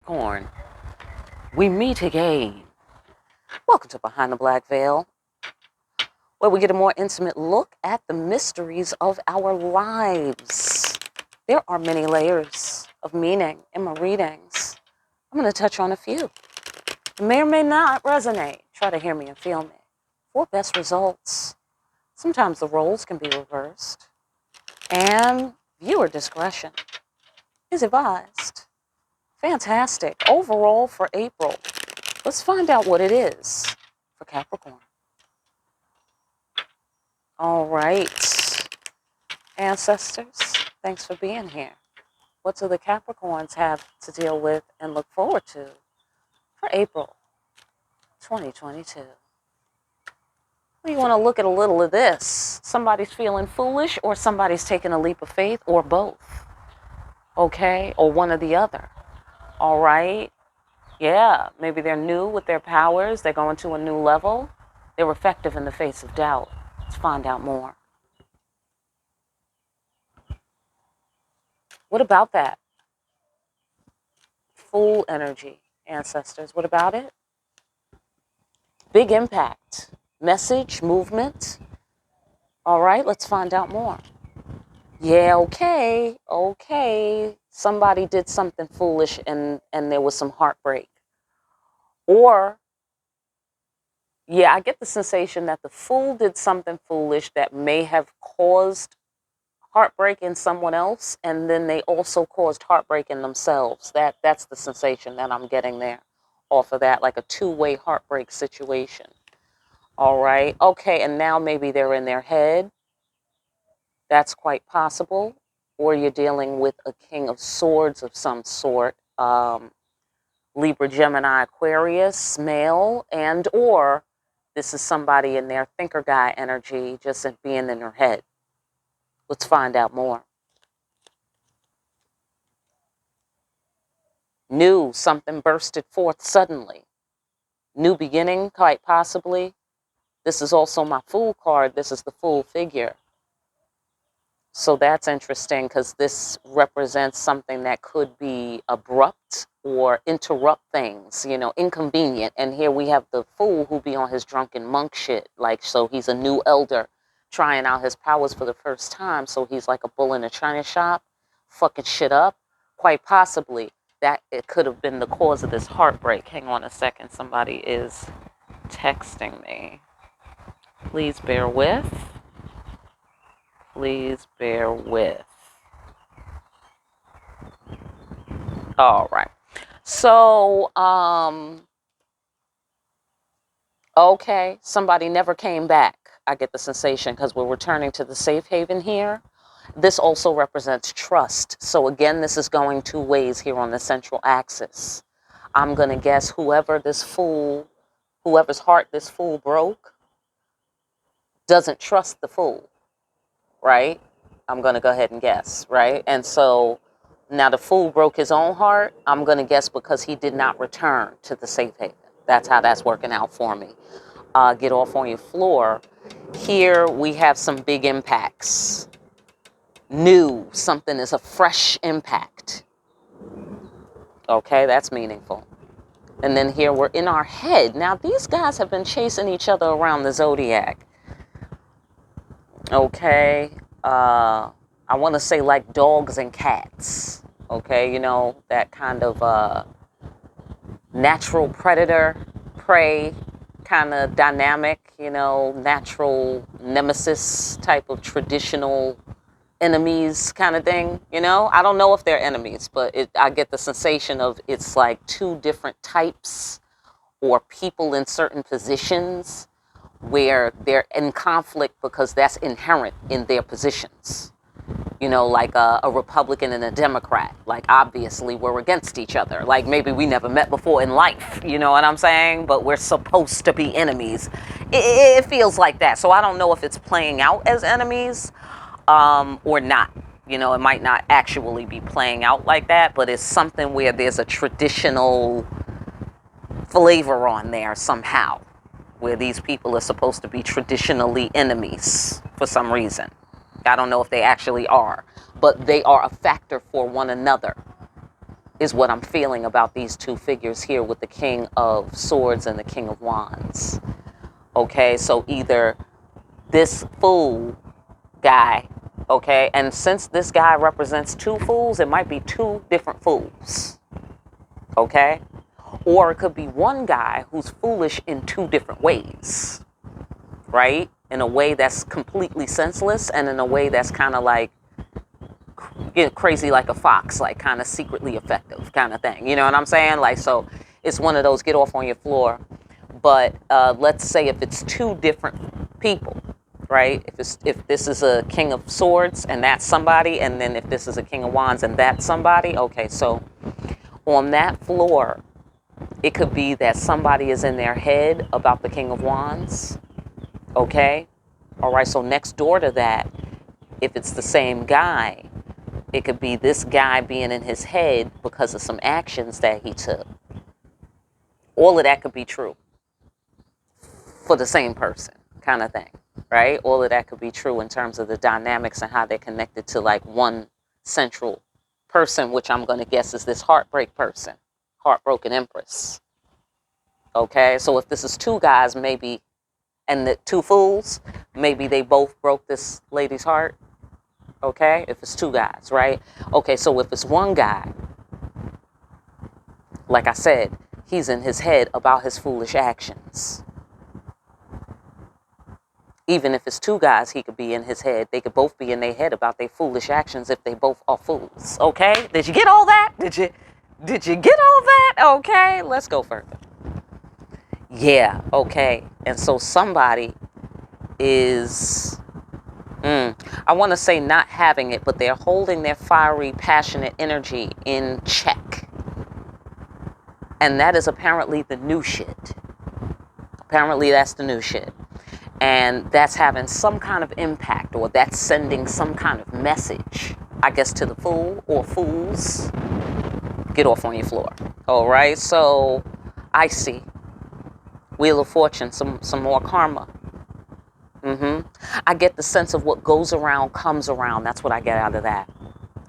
Capricorn, we meet again. Welcome to Behind the Black Veil, where we get a more intimate look at the mysteries of our lives. There are many layers of meaning in my readings. I'm going to touch on a few. It may or may not resonate. Try to hear me and feel me. For best results, sometimes the roles can be reversed, and viewer discretion is advised. Fantastic. Overall for April, let's find out what it is for Capricorn. All right, ancestors, thanks for being here. What do the Capricorns have to deal with and look forward to for April 2022? We want to look at a little of this. Somebody's feeling foolish, or somebody's taking a leap of faith, or both. Okay, or one or the other. All right. Yeah, maybe they're new with their powers. They're going to a new level. They're effective in the face of doubt. Let's find out more. What about that? Full energy, ancestors. What about it? Big impact. Message, movement. All right, let's find out more. Yeah, okay. Somebody did something foolish and there was some heartbreak. Or, yeah, I get the sensation that the fool did something foolish that may have caused heartbreak in someone else, and then they also caused heartbreak in themselves. That's the sensation that I'm getting there off of that, like a two-way heartbreak situation. All right. Okay, and now maybe they're in their head. That's quite possible. Or you're dealing with a king of swords of some sort. Libra, Gemini, Aquarius, male, and or this is somebody in their thinker guy energy, just being in their head. Let's find out more. New, something bursted forth suddenly. New beginning, quite possibly. This is also my Fool card. This is the Fool figure. So that's interesting because this represents something that could be abrupt or interrupt things, inconvenient. And here we have the Fool who be on his drunken monk shit. Like, so he's a new elder trying out his powers for the first time. So he's like a bull in a china shop, fucking shit up. Quite possibly that it could have been the cause of this heartbreak. Hang on a second. Somebody is texting me. Please bear with. Please bear with. All right. So, okay, somebody never came back. I get the sensation because we're returning to the safe haven here. This also represents trust. So again, this is going two ways here on the central axis. I'm going to guess whoever's heart this fool broke doesn't trust the fool, right? I'm going to go ahead and guess, right? And so now the fool broke his own heart. I'm going to guess because he did not return to the safe haven. That's how that's working out for me. Get off on your floor. Here we have some big impacts. New, something is a fresh impact. Okay, that's meaningful. And then here we're in our head. Now these guys have been chasing each other around the zodiac. Okay, I want to say like dogs and cats. Okay, that kind of natural predator, prey kind of dynamic, natural nemesis type of traditional enemies kind of thing, I don't know if they're enemies, but I get the sensation of it's like two different types or people in certain positions where they're in conflict because that's inherent in their positions. Like a Republican and a Democrat. Like, obviously, we're against each other. Like, maybe we never met before in life, you know what I'm saying? But we're supposed to be enemies. It feels like that. So I don't know if it's playing out as enemies or not. It might not actually be playing out like that, but it's something where there's a traditional flavor on there somehow, where these people are supposed to be traditionally enemies for some reason. I don't know if they actually are, but they are a factor for one another. is what I'm feeling about these two figures here with the King of Swords and the King of Wands. Okay, so either this fool guy, okay, and since this guy represents two fools, it might be two different fools, okay? Or it could be one guy who's foolish in two different ways, right? In a way that's completely senseless, and in a way that's kind of like crazy like a fox, like kind of secretly effective kind of thing. You know what I'm saying? Like, so it's one of those get off on your floor. But let's say if it's two different people, right? If this is a King of Swords and that's somebody, and then if this is a King of Wands and that's somebody, okay, so on that floor, it could be that somebody is in their head about the King of Wands, okay? All right, so next door to that, if it's the same guy, it could be this guy being in his head because of some actions that he took. All of that could be true for the same person kind of thing, right? All of that could be true in terms of the dynamics and how they're connected to like one central person, which I'm going to guess is this heartbreak person, heartbroken empress. Okay, so if this is two guys, maybe, and the two fools, maybe they both broke this lady's heart. Okay, if it's two guys, right? Okay, so if it's one guy, like I said, he's in his head about his foolish actions. Even if it's two guys, he could be in his head. They could both be in their head about their foolish actions if they both are fools. Okay? Did you get all that? Did you get all that? Okay, let's go further. Yeah, okay. And so somebody is, I want to say not having it, but they're holding their fiery, passionate energy in check. And that is apparently the new shit. Apparently that's the new shit. And that's having some kind of impact, or that's sending some kind of message, I guess, to the fool or fools. Get off on your floor. All right, so I see. Wheel of Fortune, some more karma. I get the sense of what goes around comes around. That's what I get out of that.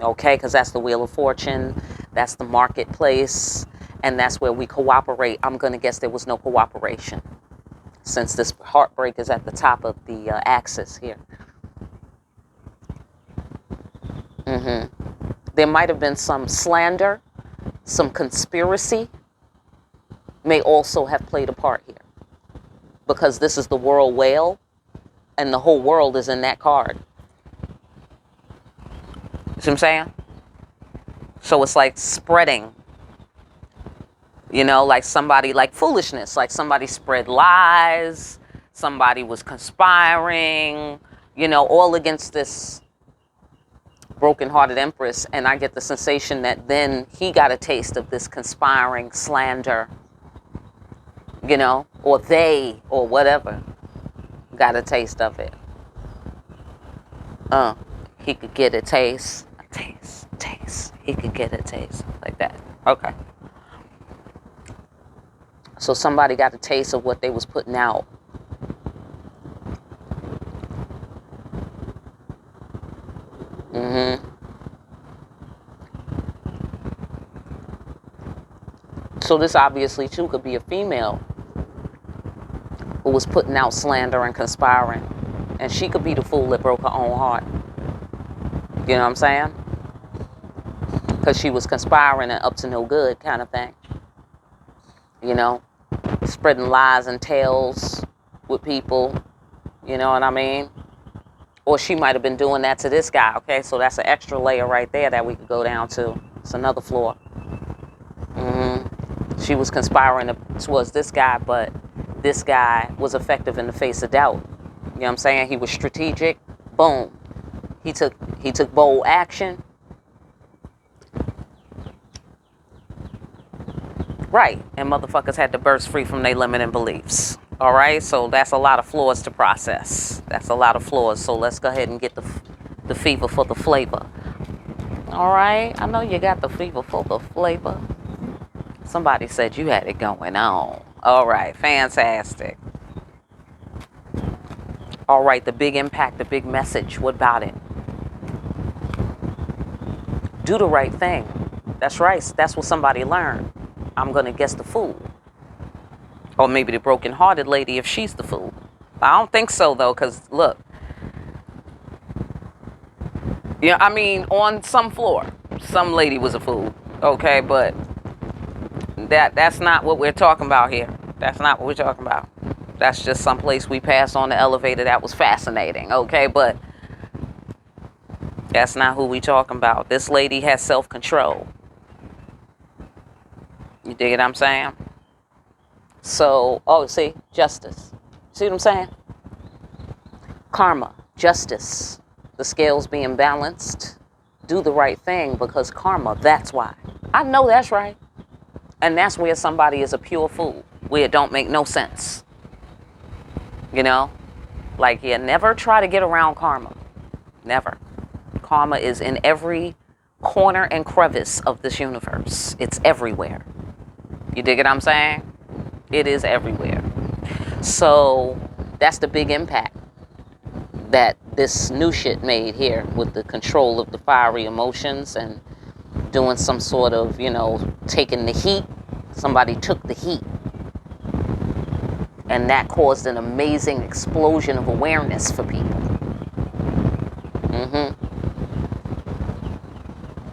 Okay, because that's the Wheel of Fortune. That's the marketplace. And that's where we cooperate. I'm going to guess there was no cooperation, since this heartbreak is at the top of the axis here. There might have been some slander, some conspiracy may also have played a part here, because this is the world whale and the whole world is in that card. You see what I'm saying? So it's like spreading, you know, like somebody, like foolishness, like somebody spread lies, somebody was conspiring, you know, all against this broken-hearted empress. And I get the sensation that then he got a taste of this conspiring slander, you know, or they, or whatever, got a taste of it. He could get a taste. He could get a taste like that. Okay. So somebody got a taste of what they was putting out. So this obviously too could be a female who was putting out slander and conspiring. And she could be the fool that broke her own heart. You know what I'm saying? Because she was conspiring and up to no good kind of thing. You know? Spreading lies and tales with people. You know what I mean? Or she might have been doing that to this guy. Okay, so that's an extra layer right there that we could go down to. It's another floor. She was conspiring towards this guy, but this guy was effective in the face of doubt. You know what I'm saying? He was strategic. Boom. He took bold action. Right. And motherfuckers had to burst free from their limiting beliefs. All right. So that's a lot of flaws to process. That's a lot of flaws. So let's go ahead and get the fever for the flavor. All right. I know you got the fever for the flavor. Somebody said you had it going on. All right. Fantastic. All right. The big impact, the big message. What about it? Do the right thing. That's right. That's what somebody learned. I'm going to guess the fool. Or maybe the broken-hearted lady if she's the fool. I don't think so, though, because, look. Yeah, I mean, on some floor, some lady was a fool. Okay, but that's not what we're talking about here. That's not what we're talking about. That's just some place we passed on the elevator that was fascinating. Okay, but that's not who we talking about. This lady has self-control. You dig what I'm saying? So, oh, see, justice. See what I'm saying? Karma, justice, the scales being balanced. Do the right thing because karma, that's why. I know that's right. And that's where somebody is a pure fool, where it don't make no sense. You know? Like, yeah, never try to get around karma. Never. Karma is in every corner and crevice of this universe. It's everywhere. You dig what I'm saying? It is everywhere. So that's the big impact that this new shit made here with the control of the fiery emotions and doing some sort of, you know, taking the heat. Somebody took the heat. And that caused an amazing explosion of awareness for people.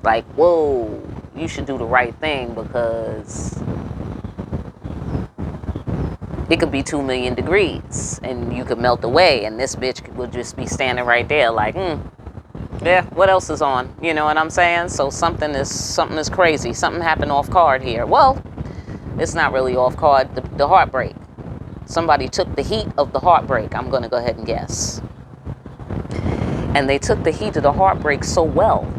Like, whoa, you should do the right thing because it could be 2 million degrees and you could melt away and this bitch would just be standing right there like, yeah, what else is on? You know what I'm saying? So something is crazy. Something happened off card here. Well, it's not really off card. The heartbreak. Somebody took the heat of the heartbreak. I'm going to go ahead and guess. And they took the heat of the heartbreak so well.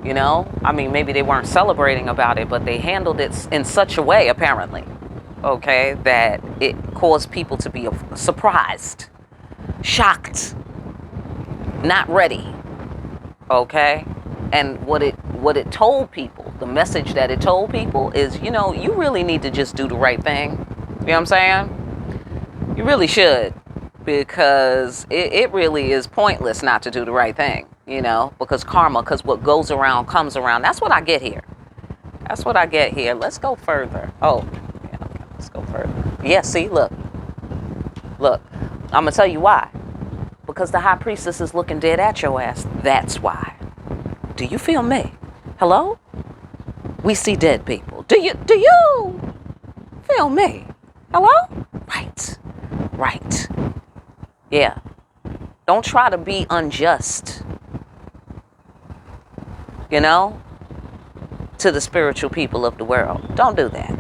You know? I mean, maybe they weren't celebrating about it, but they handled it in such a way, apparently. Okay, that it caused people to be surprised, shocked, not ready. Okay, and what it told people, the message that it told people is, you know, you really need to just do the right thing. You know what I'm saying? You really should, because it really is pointless not to do the right thing. You know, because karma, because what goes around comes around. That's what I get here. That's what I get here. Let's go further. Oh. Let's go further. Yeah, see, look. I'm going to tell you why. Because the high priestess is looking dead at your ass. That's why. Do you feel me? Hello? We see dead people. Do you feel me? Hello? Right. Yeah. Don't try to be unjust. You know? To the spiritual people of the world. Don't do that.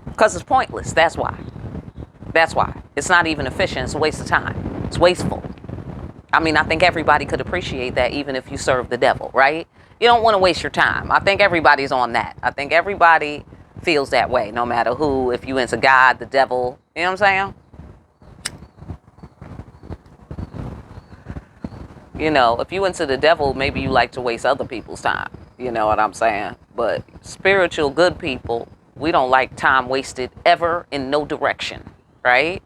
Because it's pointless. That's why. It's not even efficient. It's a waste of time. It's wasteful. I mean, I think everybody could appreciate that even if you serve the devil, right? You don't want to waste your time. I think everybody's on that. I think everybody feels that way, no matter who, if you into God, the devil. You know what I'm saying? You know, if you into the devil, maybe you like to waste other people's time. You know what I'm saying? But spiritual good people, we don't like time wasted ever in no direction, right?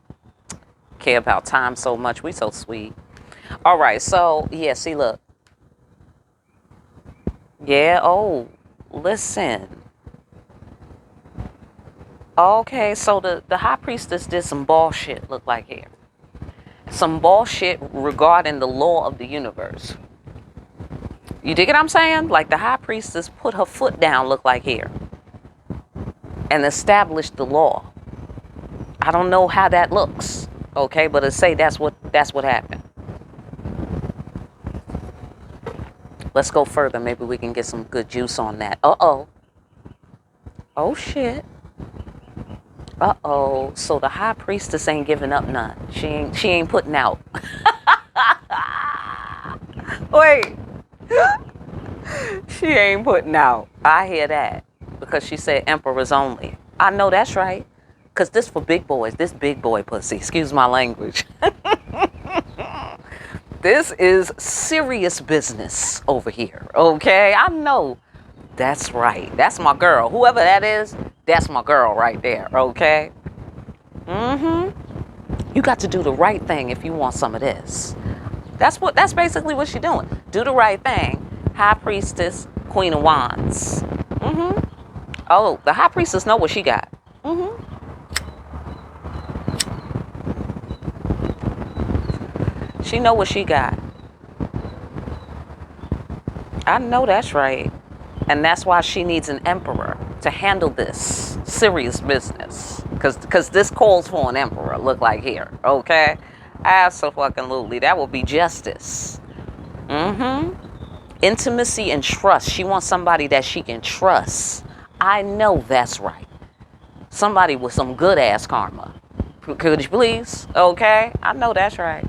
Care about time so much. We so sweet. All right, so, yeah, see, look. Yeah, oh, listen. Okay, so the high priestess did some bullshit, look like here. Some bullshit regarding the law of the universe. You dig what I'm saying? Like the high priestess put her foot down, look like here. And established the law. I don't know how that looks, okay, but it say that's what happened. Let's go further. Maybe we can get some good juice on that. Oh shit. So the high priestess ain't giving up none. She ain't putting out. Wait. She ain't putting out. I hear that. Because she said emperors only. I know that's right. Because this for big boys. This big boy pussy. Excuse my language. This is serious business over here. Okay? I know. That's right. That's my girl. Whoever that is, that's my girl right there. Okay? You got to do the right thing if you want some of this. That's basically what she's doing. Do the right thing. High priestess Queen of Wands. Oh, the High Priestess know what she got. She know what she got. I know that's right. And that's why she needs an emperor to handle this serious business. Because this calls for an emperor, look like here. Okay? Absolutely. That will be justice. Intimacy and trust. She wants somebody that she can trust. I know that's right. Somebody with some good ass karma. Could you please? Okay? I know that's right.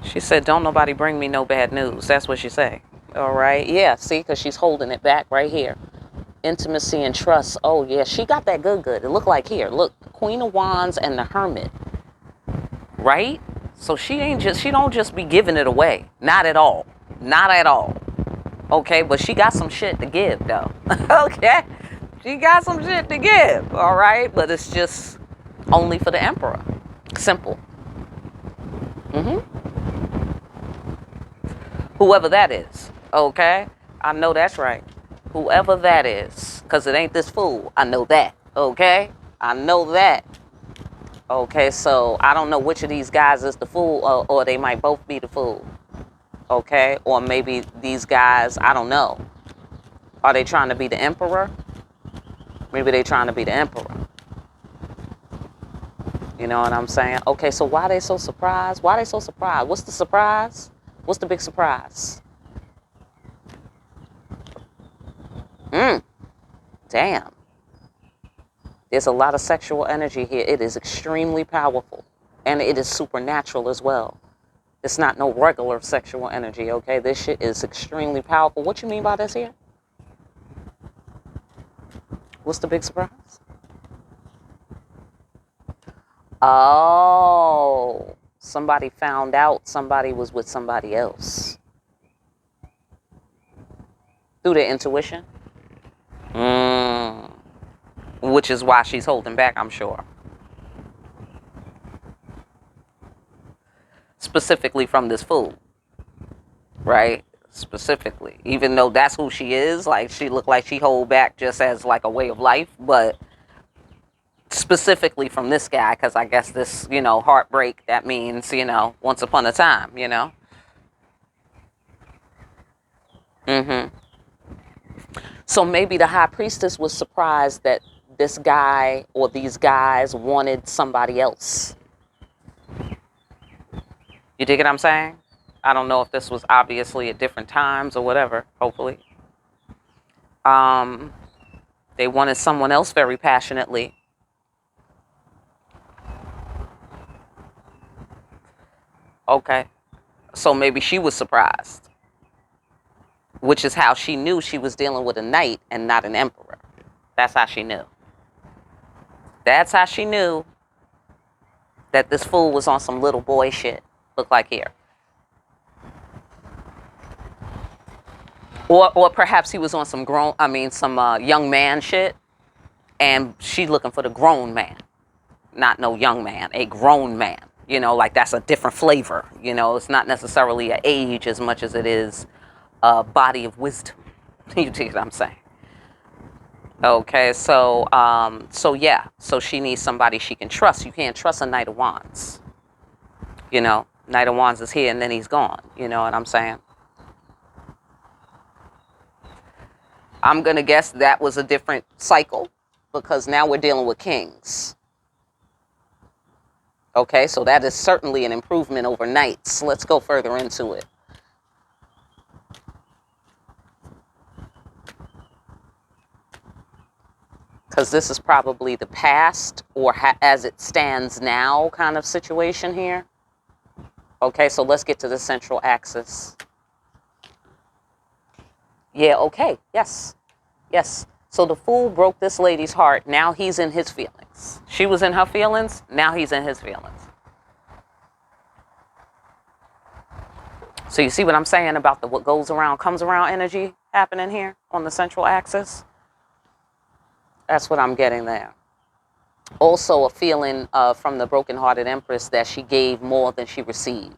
She said, don't nobody bring me no bad news. That's what she said. All right. Yeah, see, because she's holding it back right here. Intimacy and trust. Oh, yeah, she got that good. It looked like here. Look, Queen of Wands and the Hermit. Right? So she don't just be giving it away. Not at all. Not at all. Okay, but she got some shit to give, though. Okay? She got some shit to give. All right? But it's just only for the Emperor. Simple. Whoever that is. Okay? I know that's right. Whoever that is. Because it ain't this fool. I know that. Okay? I know that. Okay, so I don't know which of these guys is the fool, or they might both be the fool. Okay? Or maybe these guys, I don't know. Are they trying to be the Emperor? Maybe they trying to be the Emperor. You know what I'm saying? Okay, so why they so surprised? Why they so surprised? What's the surprise? What's the big surprise? Damn. There's a lot of sexual energy here. It is extremely powerful. And it is supernatural as well. It's not no regular sexual energy, okay? This shit is extremely powerful. What you mean by this here? What's the big surprise? Oh, somebody found out somebody was with somebody else. Through their intuition? Which is why she's holding back, I'm sure. Specifically from this fool. Right? Specifically. Even though that's who she is, like she looked like she hold back just as like a way of life, but specifically from this guy, because I guess this, heartbreak, that means, once upon a time, So maybe the High Priestess was surprised that this guy or these guys wanted somebody else. You dig what I'm saying? I don't know if this was obviously at different times or whatever, hopefully. They wanted someone else very passionately. Okay. So maybe she was surprised. Which is how she knew she was dealing with a knight and not an emperor. That's how she knew. That's how she knew that this fool was on some little boy shit. Look like here. Or perhaps he was on some young man shit. And she looking for the grown man. Not no young man, a grown man. Like that's a different flavor. It's not necessarily an age as much as it is a body of wisdom. You see what I'm saying? Okay, so yeah. So she needs somebody she can trust. You can't trust a Knight of Wands. Knight of Wands is here and then he's gone. You know what I'm saying? I'm going to guess that was a different cycle because now we're dealing with kings. Okay, so that is certainly an improvement over knights. Let's go further into it. Because this is probably the past or as it stands now kind of situation here. Okay, so let's get to the central axis. Yeah, okay, yes. So the fool broke this lady's heart. Now he's in his feelings. She was in her feelings. Now he's in his feelings. So you see what I'm saying about the what goes around comes around energy happening here on the central axis? That's what I'm getting there. Also a feeling from the broken-hearted Empress that she gave more than she received.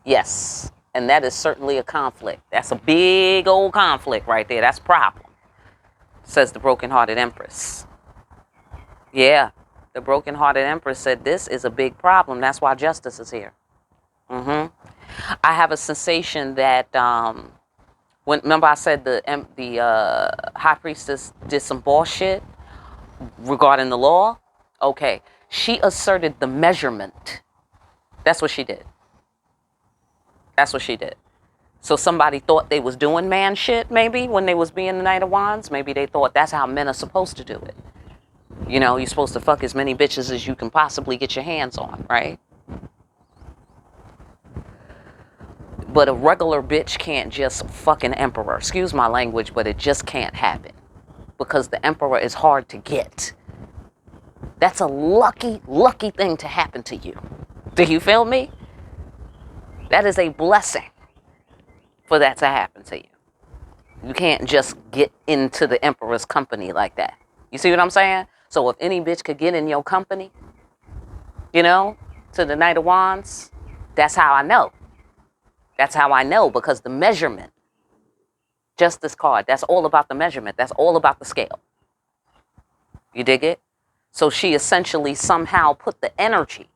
Yes. And that is certainly a conflict. That's a big old conflict right there. That's a problem, says the broken-hearted Empress. Yeah, the broken-hearted Empress said this is a big problem. That's why justice is here. I have a sensation that remember I said the high priestess did some bullshit regarding the law? Okay, she asserted the measurement. That's what she did. That's what she did. So somebody thought they was doing man shit, maybe, when they was being the Knight of Wands. Maybe they thought that's how men are supposed to do it. You know, you're supposed to fuck as many bitches as you can possibly get your hands on, right? But a regular bitch can't just fuck an emperor. Excuse my language, but it just can't happen. Because the emperor is hard to get. That's a lucky, lucky thing to happen to you. Do you feel me? That is a blessing for that to happen to you. You can't just get into the emperor's company like that. You see what I'm saying? So if any bitch could get in your company, you know, to the Knight of Wands, that's how I know. That's how I know, because the measurement, just this card, that's all about the measurement. That's all about the scale. You dig it? So she essentially somehow put the energy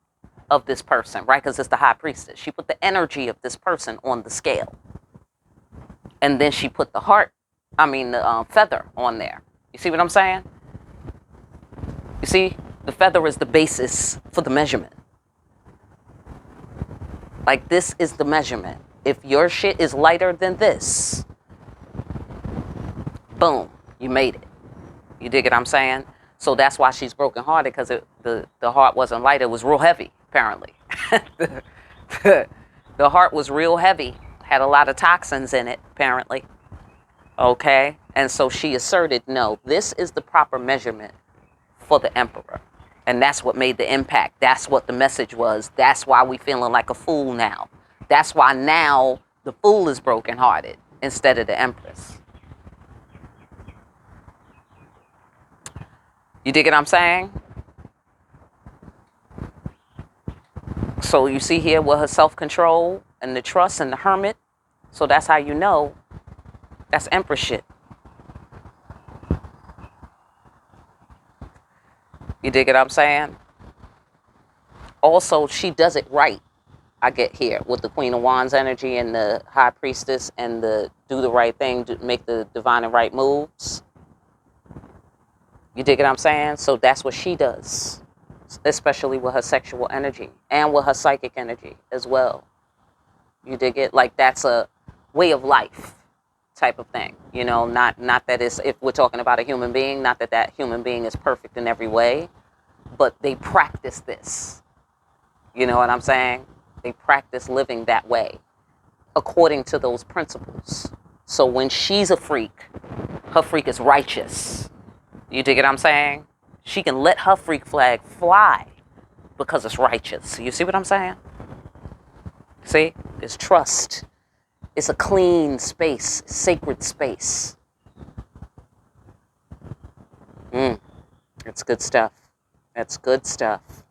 of this person, right? Because it's the high priestess. She put the energy of this person on the scale. And then she put the feather on there. You see what I'm saying? You see, the feather is the basis for the measurement. Like, this is the measurement. If your shit is lighter than this, boom, you made it. You dig what I'm saying? So that's why she's brokenhearted, because the heart wasn't light. It was real heavy, apparently. The heart was real heavy. Had a lot of toxins in it, apparently. Okay? And so she asserted, no, this is the proper measurement for the emperor. And that's what made the impact. That's what the message was. That's why we feeling like a fool now. That's why now the fool is brokenhearted instead of the empress. You dig what I'm saying? So you see here with her self-control and the trust and the hermit. So that's how you know that's empress shit. You dig what I'm saying? Also, she does it right. I get here with the Queen of Wands energy and the High Priestess and the do the right thing, make the divine and right moves. You dig what I'm saying? So that's what she does, especially with her sexual energy and with her psychic energy as well. You dig it? Like, that's a way of life type of thing. You know, not that it's, if we're talking about a human being, not that that human being is perfect in every way, but they practice this. You know what I'm saying? They practice living that way according to those principles. So when she's a freak, her freak is righteous. You dig what I'm saying? She can let her freak flag fly because it's righteous. You see what I'm saying? See? It's trust. It's a clean space, sacred space. It's good stuff. That's good stuff.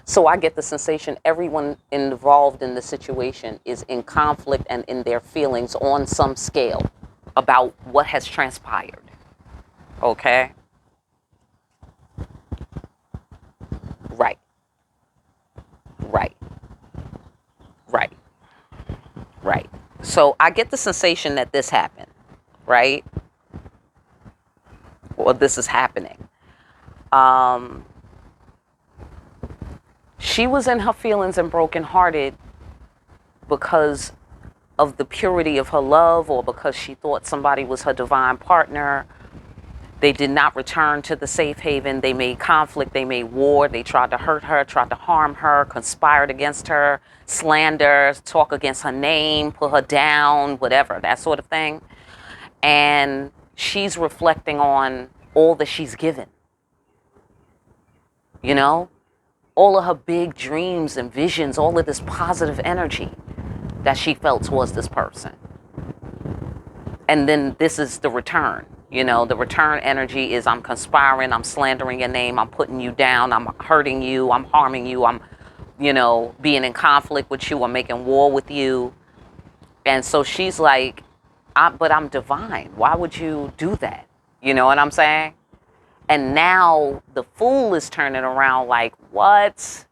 So I get the sensation everyone involved in the situation is in conflict and in their feelings on some scale about what has transpired. Okay? Right. Right. Right. Right. So I get the sensation that this happened, right? Or this is happening. She was in her feelings and brokenhearted because of the purity of her love, or because she thought somebody was her divine partner. They did not return to the safe haven. They made conflict. They made war. They tried to hurt her, tried to harm her, conspired against her, slander, talk against her name, put her down, whatever, that sort of thing. And she's reflecting on all that she's given. You know? All of her big dreams and visions, all of this positive energy that she felt towards this person. And then this is the return. You know, the return energy is, I'm conspiring, I'm slandering your name, I'm putting you down, I'm hurting you, I'm harming you, I'm you know, being in conflict with you or making war with you. And so she's like, but I'm divine. Why would you do that? You know what I'm saying? And now the fool is turning around like, what?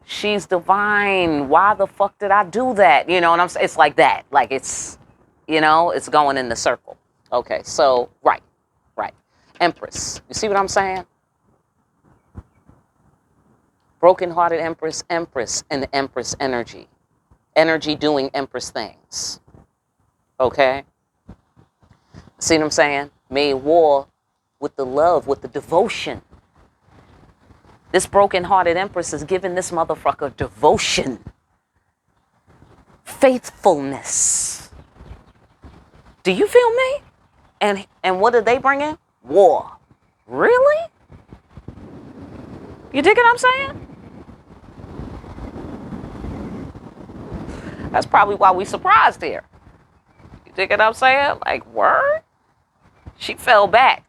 She's divine. Why the fuck did I do that? You know what I'm saying? It's like that. Like it's, you know, it's going in the circle. Okay, so, right. Empress. You see what I'm saying? Broken-hearted Empress, and the Empress energy. Energy doing Empress things. Okay? See what I'm saying? Made war with the love, with the devotion. This broken-hearted Empress is giving this motherfucker devotion. Faithfulness. Do you feel me? And what did they bring in? War. Really? You dig what I'm saying? That's probably why we surprised here. You dig what I'm saying? Like, word? She fell back.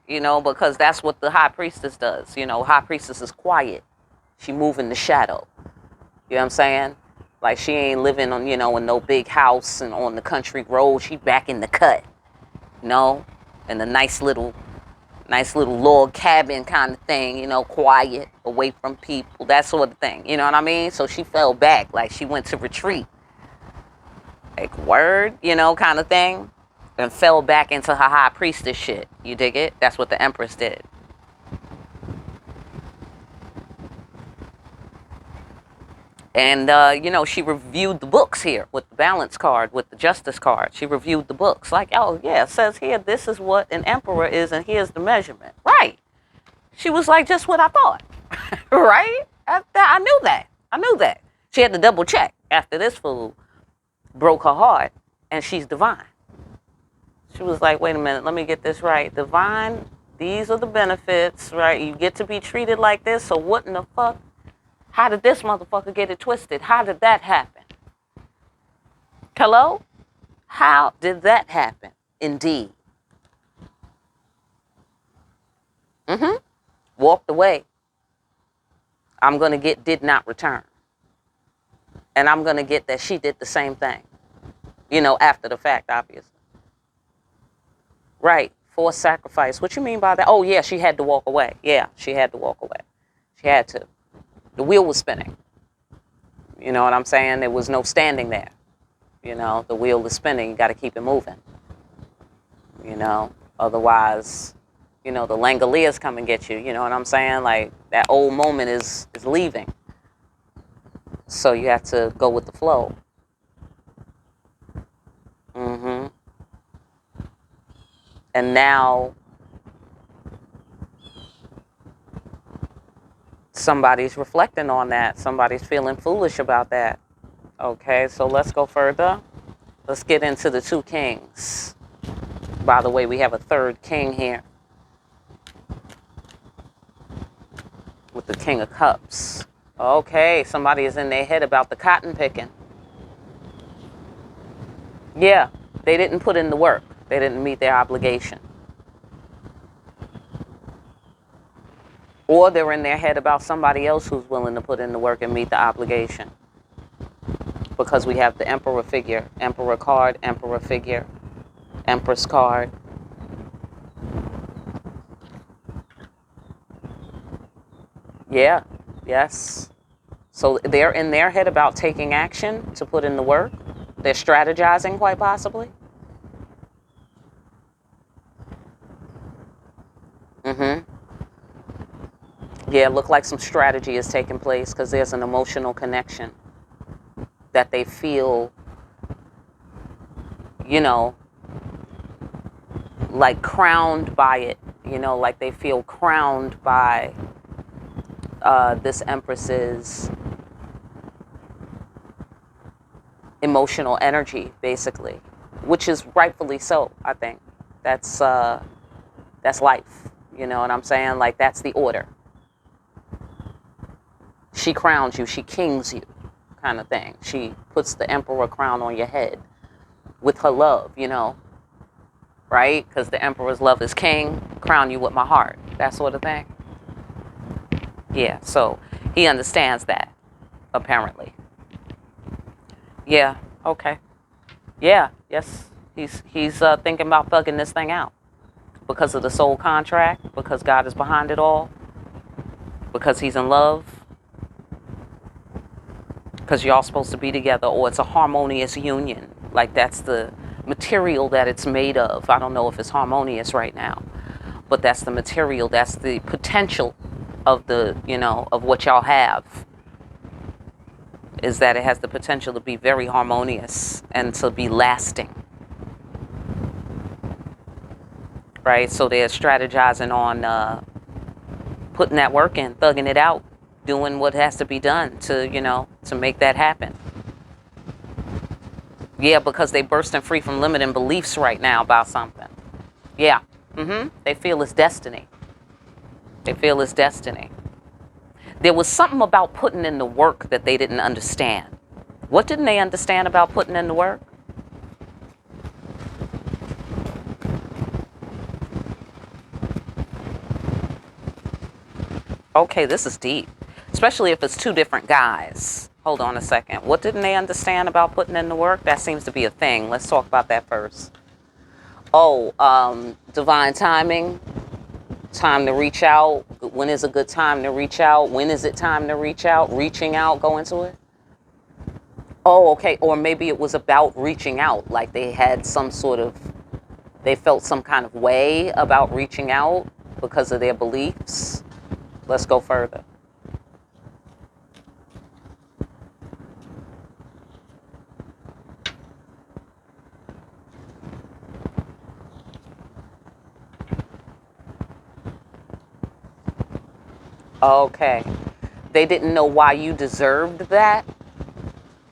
You know, because that's what the high priestess does. You know, high priestess is quiet. She move in the shadow. You know what I'm saying? Like, she ain't living on, you know, in no big house and on the country road. She back in the cut. You know? In the nice little log cabin kind of thing, you know, quiet, away from people, that sort of thing. You know what I mean? So she fell back, like she went to retreat. Like, word, you know, kind of thing. And fell back into her high priestess shit. You dig it? That's what the Empress did. And, you know, she reviewed the books here with the balance card, with the justice card. She reviewed the books. Like, oh, yeah, it says here, this is what an emperor is, and here's the measurement. Right. She was like, just what I thought. Right? I knew that. She had to double check after this fool broke her heart, and she's divine. She was like, wait a minute, let me get this right. Divine, these are the benefits, right? You get to be treated like this, so what in the fuck? How did this motherfucker get it twisted? How did that happen? Hello? How did that happen? Indeed. Walked away. I'm going to get did not return. And I'm going to get that she did the same thing. You know, after the fact, obviously. Right. Forced sacrifice. What you mean by that? Oh, yeah, she had to walk away. Yeah, she had to walk away. She had to. The wheel was spinning. You know what I'm saying? There was no standing there. You know, the wheel is spinning. You got to keep it moving. You know, otherwise, you know, the Langoliers come and get you. You know what I'm saying? Like, that old moment is leaving. So you have to go with the flow. And now somebody's reflecting on that. Somebody's feeling foolish about that. Okay, so let's go further. Let's get into the two kings. By the way, we have a third king here. With the King of Cups. Okay, somebody is in their head about the cotton picking. Yeah, they didn't put in the work. They didn't meet their obligation. Or they're in their head about somebody else who's willing to put in the work and meet the obligation. Because we have the Emperor figure, Emperor card, Emperor figure, Empress card. Yeah, yes. So they're in their head about taking action to put in the work. They're strategizing, quite possibly. Yeah, it looked like some strategy is taking place because there's an emotional connection that they feel, you know, like crowned by it. You know, like they feel crowned by this Empress's emotional energy, basically, which is rightfully so. I think that's life. You know what I'm saying? Like, that's the order. She crowns you, she kings you, kind of thing. She puts the emperor crown on your head with her love, you know, right? Because the emperor's love is king. Crown you with my heart, that sort of thing. Yeah, so He understands that, apparently. Yeah, okay. Yeah, yes. He's thinking about thugging this thing out because of the soul contract, because God is behind it all, because he's in love, because y'all supposed to be together, or it's a harmonious union. Like that's the material that it's made of. I don't know if it's harmonious right now, but that's the material, that's the potential of the, of what y'all have, is that it has the potential to be very harmonious and to be lasting, right? So they're strategizing on putting that work in, thugging it out, doing what has to be done to, to make that happen. Yeah, because they bursting free from limiting beliefs right now about something. Yeah. They feel it's destiny. They feel it's destiny. There was something about putting in the work that they didn't understand. What didn't they understand about putting in the work? Okay, this is deep. Especially if it's two different guys. Hold on a second. What didn't they understand about putting in the work? That seems to be a thing. Let's talk about that first. Divine timing. Time to reach out. When is a good time to reach out? When is it time to reach out? Reaching out, go into it. Oh, okay. Or maybe it was about reaching out. Like they had they felt some kind of way about reaching out because of their beliefs. Let's go further. Okay. They didn't know why you deserved that.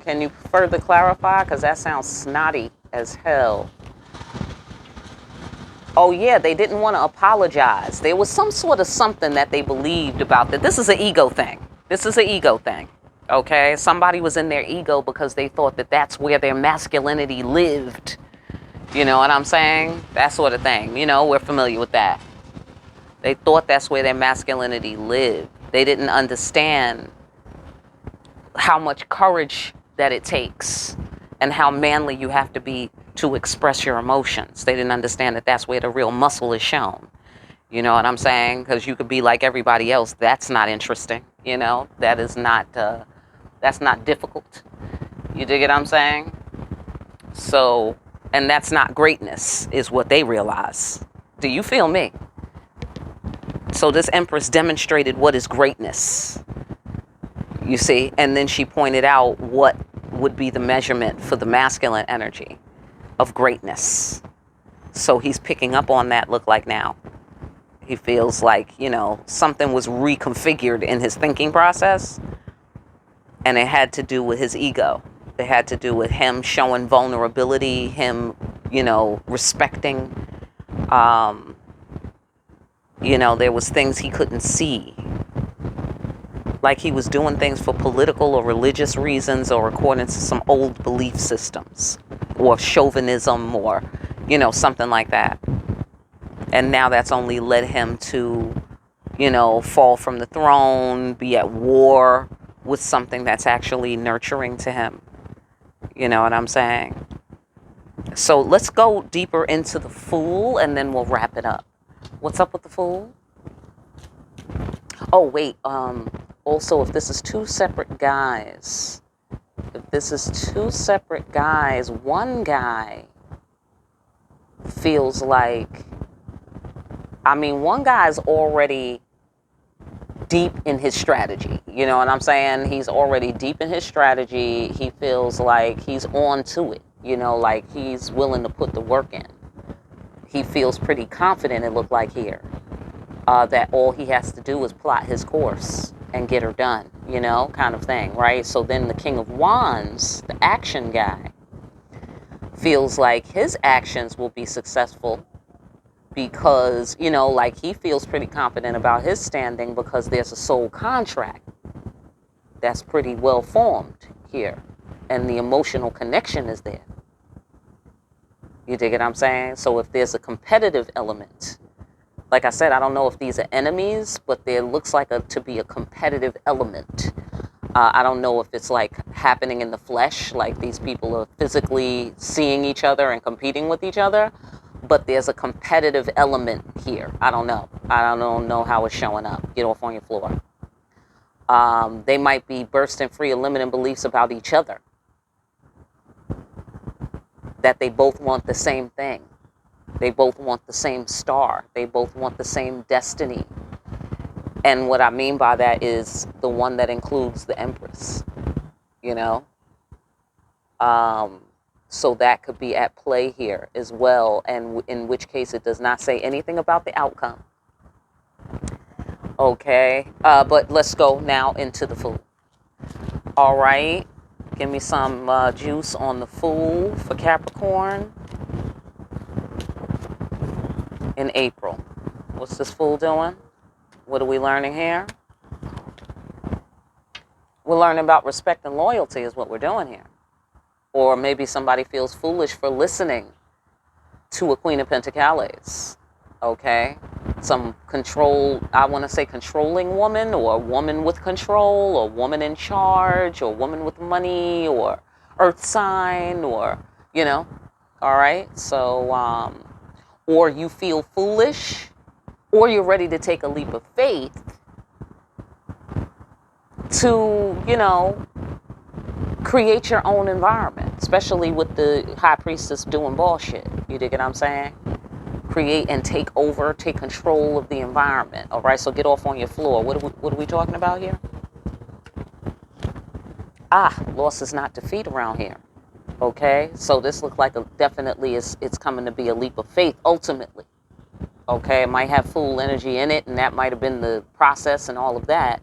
Can you further clarify? Because that sounds snotty as hell. Oh, yeah, they didn't want to apologize. There was some sort of something that they believed about that. This is an ego thing. This is an ego thing. Okay? Somebody was in their ego because they thought that that's where their masculinity lived. You know what I'm saying? That sort of thing. We're familiar with that. They thought that's where their masculinity lived. They didn't understand how much courage that it takes and how manly you have to be to express your emotions. They didn't understand that that's where the real muscle is shown. You know what I'm saying? Because you could be like everybody else. That's not interesting. That is not, that's not difficult. You dig what I'm saying? So, and that's not greatness, is what they realize. Do you feel me? So this Empress demonstrated what is greatness. You see, and then she pointed out what would be the measurement for the masculine energy of greatness. So he's picking up on that look like now. He feels like, something was reconfigured in his thinking process, and it had to do with his ego. It had to do with him showing vulnerability, him, respecting. There was things he couldn't see. Like he was doing things for political or religious reasons or according to some old belief systems or chauvinism or, something like that. And now that's only led him to, fall from the throne, be at war with something that's actually nurturing to him. You know what I'm saying? So let's go deeper into the Fool and then we'll wrap it up. What's up with the Fool? Oh, wait. Also, if this is two separate guys, one guy feels like, one guy's already deep in his strategy. You know what I'm saying? He's already deep in his strategy. He feels like he's on to it. Like he's willing to put the work in. He feels pretty confident, it looked like here, that all he has to do is plot his course and get her done, kind of thing, right? So then the King of Wands, the action guy, feels like his actions will be successful because, like he feels pretty confident about his standing because there's a soul contract that's pretty well formed here and the emotional connection is there. You dig what I'm saying? So if there's a competitive element Like I said, I don't know if these are enemies, but there looks like to be a competitive element. I don't know if it's like happening in the flesh, like these people are physically seeing each other and competing with each other, but there's a competitive element here. I don't know. I don't know how it's showing up. Get off on your floor. They might be bursting free of limiting beliefs about each other, that they both want the same thing. They both want the same star. They both want the same destiny. And what I mean by that is the one that includes the Empress, you know? So that could be at play here as well, and in which case it does not say anything about the outcome. Okay, but let's go now into the Fool. All right, give me some juice on the Fool for Capricorn in April. What's this Fool doing? What are we learning here? We're learning about respect and loyalty is what we're doing here. Or maybe somebody feels foolish for listening to a Queen of Pentacles. Okay? Some I want to say controlling woman, or a woman with control, or woman in charge, or woman with money, or earth sign, or, you know. All right? So, or you feel foolish, or you're ready to take a leap of faith to, you know, create your own environment, especially with the High Priestess doing bullshit. You dig what I'm saying? Create and take over, take control of the environment. All right, so get off on your floor. What are we talking about here? Loss is not defeat around here. Okay, so this looks like definitely it's coming to be a leap of faith ultimately. Okay, it might have Fool energy in it, and that might have been the process and all of that.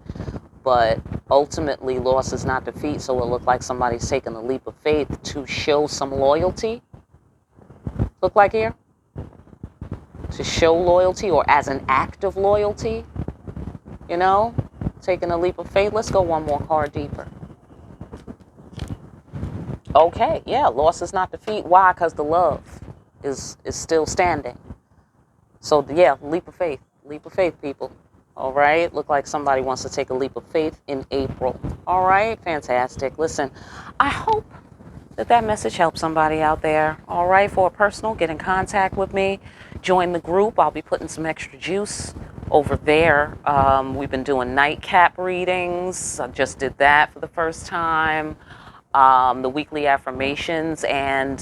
But ultimately, loss is not defeat, so it looked like somebody's taking a leap of faith to show some loyalty. Look like here? To show loyalty, or as an act of loyalty. You know? Taking a leap of faith. Let's go one more card deeper. Okay, yeah, loss is not defeat. Why? Because the love is still standing. So, yeah, leap of faith. Leap of faith, people. All right, look like somebody wants to take a leap of faith in April. All right, fantastic. Listen, I hope that message helps somebody out there. All right, for a personal, get in contact with me. Join the group. I'll be putting some extra juice over there. We've been doing nightcap readings. I just did that for the first time. The weekly affirmations and,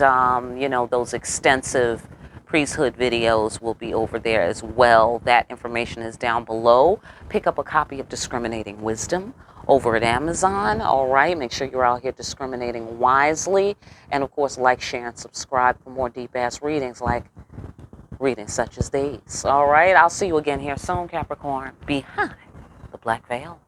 you know, those extensive priesthood videos will be over there as well. That information is down below. Pick up a copy of Discriminating Wisdom over at Amazon. All right, make sure you're out here discriminating wisely, and of course like, share, and subscribe for more deep ass readings, like readings such as these. All right, I'll see you again here soon, Capricorn, behind the black veil.